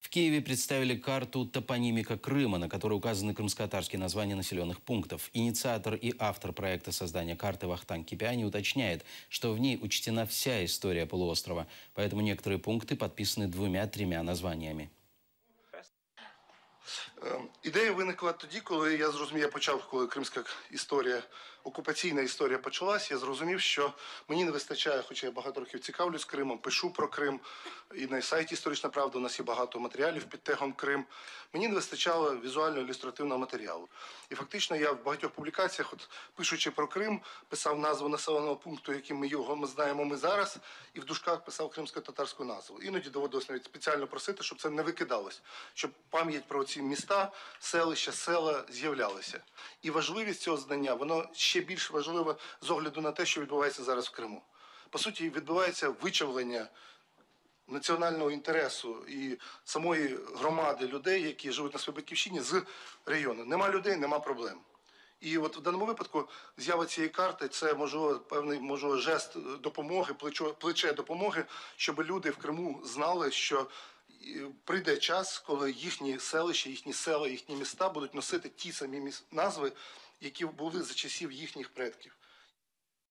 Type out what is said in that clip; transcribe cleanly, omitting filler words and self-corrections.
В Киеве представили карту топонимика Крыма, на которой указаны крымско-татарские названия населенных пунктов. Инициатор и автор проекта создания карты Вахтанг Кипиани уточняет, что в ней учтена вся история полуострова, поэтому некоторые пункты подписаны 2-3 названиями. Ідея виникла тоді, коли я зрозумів, коли кримська історія, окупаційна історія почалась, я зрозумів, що мені не вистачає, хоча я багато років цікавлюсь Кримом, пишу про Крим, і на сайті «Історична правда» у нас є багато матеріалів під тегом Крим. Мені не вистачало візуально-ілюстративного матеріалу. І фактично я в багатьох публікаціях, пишучи про Крим, писав назву населеного пункту, яким ми знаємо зараз, і в дужках писав кримсько-татарську назву. Іноді доводилось навіть спеціально просити, щоб це не викидалось, щоб пам'ять про ці міста, селища, села з'являлися. І важливість цього знання, воно ще більш важливе з огляду на те, що відбувається зараз в Криму. По суті, відбувається вичавлення національного інтересу і самої громади людей, які живуть на своїй батьківщині, з регіону. Нема людей, нема проблем. І от в даному випадку з'ява цієї карти – це, можливо, певний жест допомоги, плече допомоги, щоб люди в Криму знали, що прийде час, коли їхні селища, їхні села, їхні міста будуть носити ті самі назви, які були за часів їхніх предків.